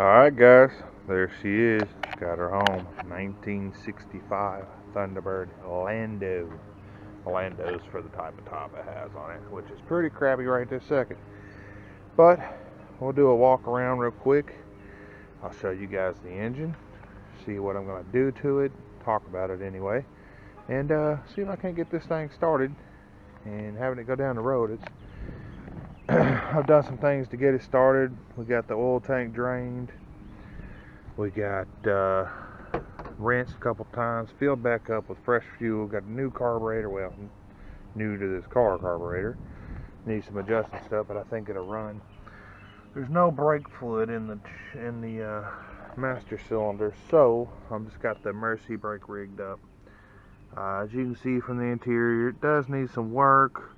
Alright guys, there she is. Got her home. 1965 Thunderbird Landau. Landau's for the type of top it has on it, which is pretty crappy right this second. But we'll do a walk around real quick. I'll show you guys the engine, see what I'm going to do to it, talk about it anyway, and see if I can't get this thing started and having it go down the road. It's I've done some things to get it started. We got the oil tank drained. We got rinsed a couple times, filled back up with fresh fuel. Got a new carburetor, well, new to this car carburetor. Needs some adjusting stuff, but I think it'll run. There's no brake fluid in the master cylinder, so I've just got the Mercy brake rigged up. As you can see from the interior, it does need some work.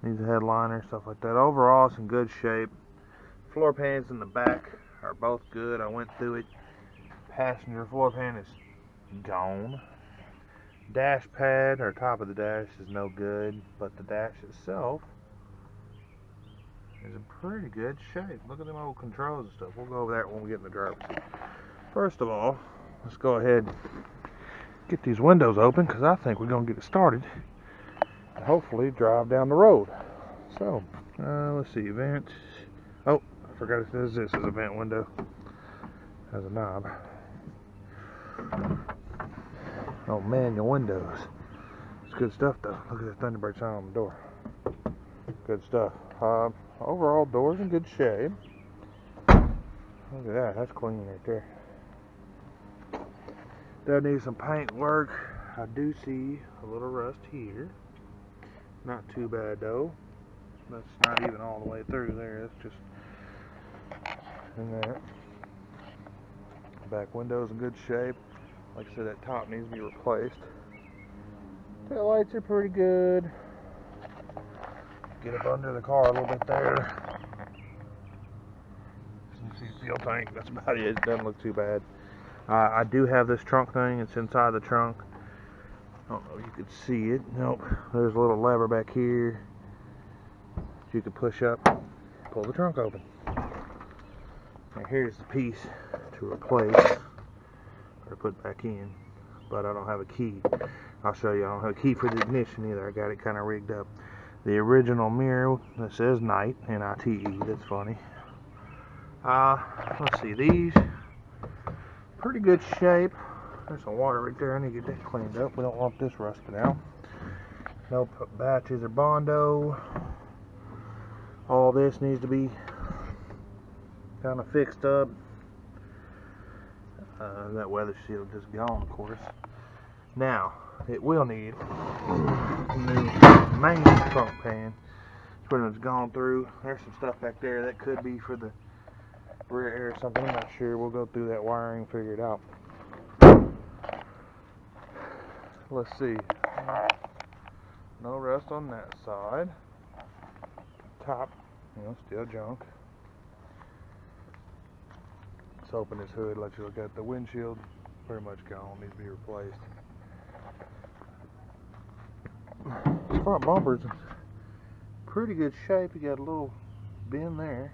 Needs a headliner, stuff like that. Overall, it's in good shape. Floor pans in the back are both good. I went through it. Passenger floor pan is gone. Dash pad, or top of the dash, is no good, but the dash itself is in pretty good shape. Look at them old controls and stuff. We'll go over that when we get in the driver's seat. First of all, let's go ahead and get these windows open, because I think we're going to get it started and hopefully drive down the road. So, let's see, vent. Oh, I forgot it says this is a vent window. Has a knob. Oh, manual windows. It's good stuff though. Look at the Thunderbird sign on the door. Good stuff. Overall, doors in good shape. Look at that. That's clean right there. Does need some paint work. I do see a little rust here. Not too bad though. That's not even all the way through there. That's just in there. Back window's in good shape. Like I said, that top needs to be replaced. Tail lights are pretty good. Get up under the car a little bit there. You see fuel tank. That's about it. It doesn't look too bad. I do have this trunk thing. It's inside the trunk. I don't know if you could see it. Nope. There's a little lever back here that you can push up, pull the trunk open. And here's the piece to replace or put back in, but I don't have a key. I'll show you. I don't have a key for the ignition either. I got it kind of rigged up. The original mirror that says night, N-I-T-E. That's funny. Let's see. These pretty good shape. There's some water right there. I need to get that cleaned up. We don't want this rusted out. No batches or Bondo. All this needs to be kind of fixed up. That weather shield just gone, of course. Now, it will need a new main trunk pan. It's pretty much gone through. There's some stuff back there that could be for the rear air or something. I'm not sure. We'll go through that wiring and figure it out. Let's see. No rust on that side. Top, still junk. Let's open this hood, let you look at the windshield. Pretty much gone, needs to be replaced. Front bumper's in pretty good shape. You got a little bend there.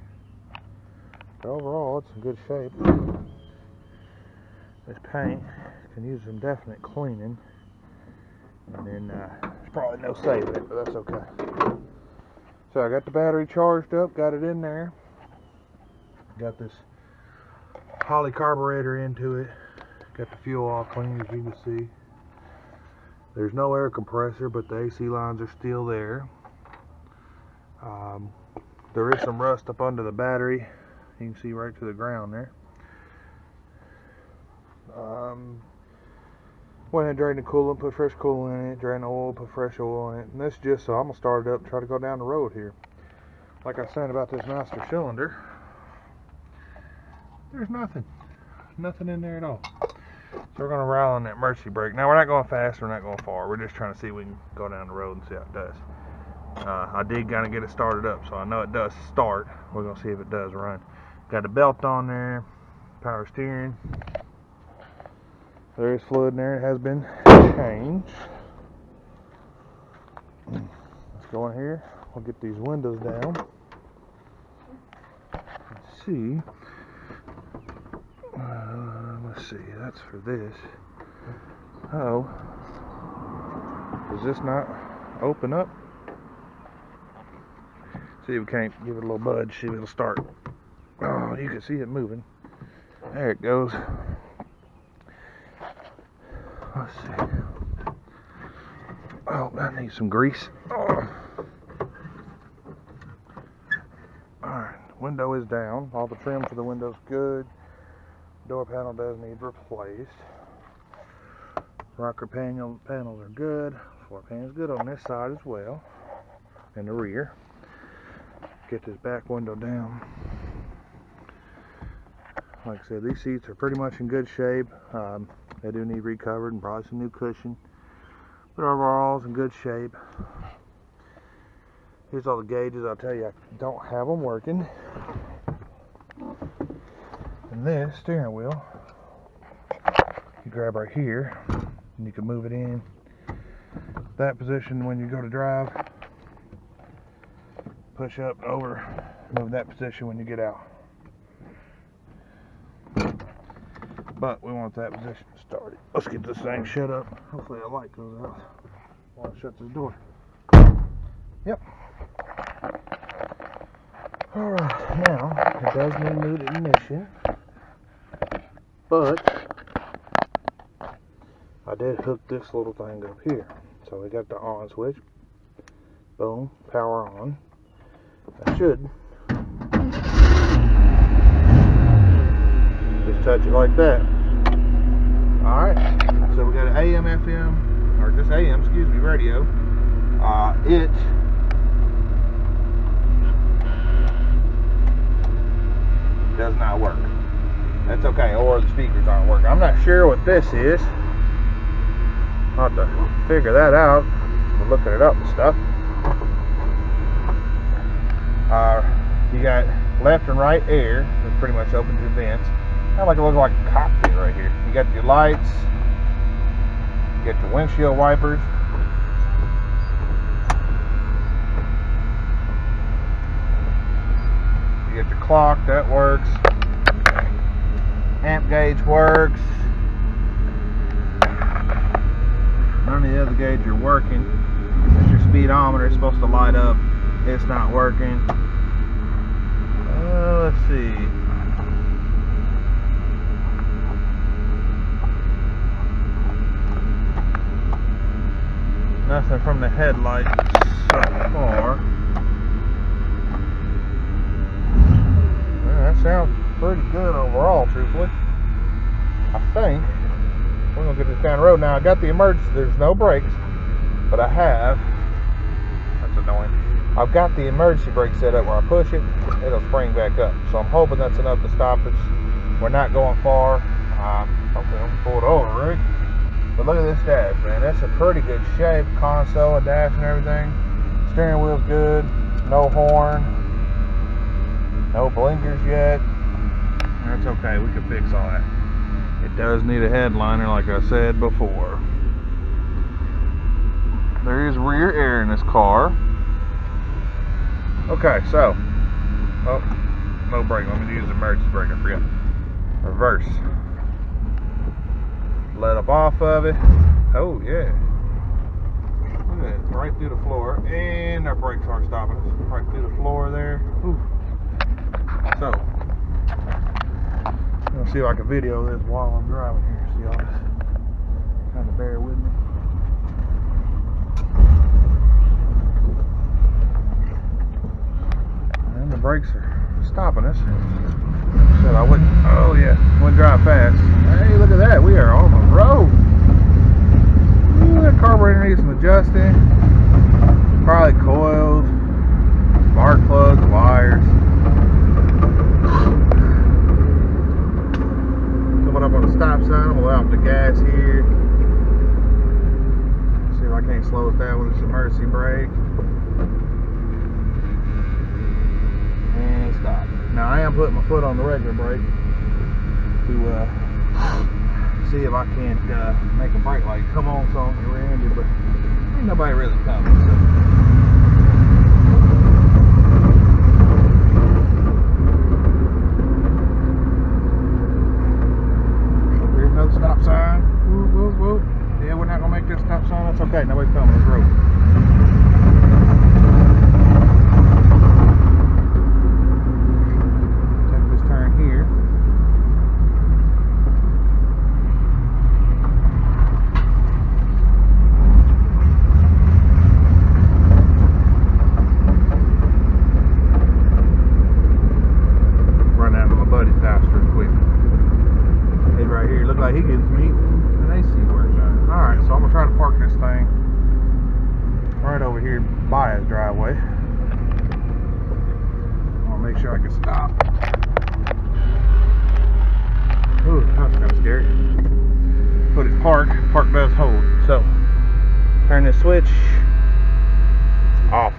But overall, it's in good shape. This paint can use some definite cleaning. And then there's probably no saving it, but that's okay. So I got the battery charged up, got it in there. Got this Holly carburetor into it. Got the fuel all clean, as you can see. There's no air compressor, but the AC lines are still there. There is some rust up under the battery. You can see right to the ground there. Went and drained the coolant, put fresh coolant in it, drained the oil, put fresh oil in it. And this just so I'm going to start it up and try to go down the road here. Like I said about this master cylinder, there's nothing in there at all. So we're going to rely on that Mercy brake. Now we're not going fast, we're not going far. We're just trying to see if we can go down the road and see how it does. I did kind of get it started up, so I know it does start. We're going to see if it does run. Got a belt on there, power steering. There is fluid in there. It has been changed. Let's go in here. We'll get these windows down. Let's see. see, that's for this. Oh, does this not open up? See if we can't give it a little budge, see if it'll start. Oh, you can see it moving. There it goes. Let's see. Oh, I need some grease. Oh. Alright, window is down. All the trim for the window's good. Door panel does need replaced. Rocker panels are good. Floor pan is good on this side as well. And the rear. Get this back window down. Like I said, these seats are pretty much in good shape. They do need recovered and probably some new cushion. But overall, it's in good shape. Here's all the gauges. I'll tell you, I don't have them working. And this steering wheel, you grab right here, and you can move it in that position when you go to drive. Push up and over, move that position when you get out. But we want that position started. Let's get this thing shut up. Hopefully the light goes out while I shut this door. Yep. Alright, now it does need new ignition, but I did hook this little thing up here. So we got the on switch. Boom, power on. I should just touch it like that. Alright, so we got an AM, FM, or just AM, excuse me, radio. It does not work. That's okay, or the speakers aren't working. I'm not sure what this is. I'll have to figure that out. We're looking it up and stuff. You got left and right air that pretty much opens your vents. Kind of like it looks like a cockpit right here. You got your lights, you got your windshield wipers. You got your clock, that works. Amp gauge works. None of the other gauges are working. That's your speedometer, it's supposed to light up. It's not working. Let's see. Nothing from the headlights so far. Well, that sounds pretty good overall, truthfully. I think we're gonna get this down the road. Now I got the emergency, there's no brakes, but I have, that's annoying, I've got the emergency brake set up where I push it, it'll spring back up. So I'm hoping that's enough to stop us. We're not going far. Hopefully I'm gonna pull it over, right? But look at this dash, man. That's a pretty good shape. Console and dash and everything. Steering wheel's good. No horn. No blinkers yet. That's okay. We can fix all that. It does need a headliner, like I said before. There is rear air in this car. Okay, so. Oh, no brake. Let me use the emergency brake. I forgot. Reverse. Let up off of it. Oh yeah. Look at that. Right through the floor. And our brakes aren't stopping us. Right through the floor there. Ooh. So I'm gonna see if I can video this while I'm driving here. So y'all just kind of bear with me. And the brakes are stopping us. Said I wouldn't. Oh yeah, wouldn't drive fast. Hey, look at that. We are on the road. Ooh, that carburetor needs some adjusting. Probably coils, spark plugs, wires. Coming up on the stop sign, I'm gonna allow the gas here. See if I can't slow it down with this emergency brake. And stop. Now I am putting my foot on the regular brake to see if I can't make a brake light come on so I don't get rear-ended, but ain't nobody really coming. So. Over here Okay, nobody's coming. Let's roll. Take this turn here. Run out to my buddy's house real quick. He's right here. Look like he gets me an AC work done. Alright, so I'm gonna try to park this thing right over here by his driveway. I'm gonna make sure I can stop. Ooh, that was kind of scary. Put it park. Park does hold. So, turn this switch off.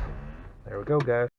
There we go, guys.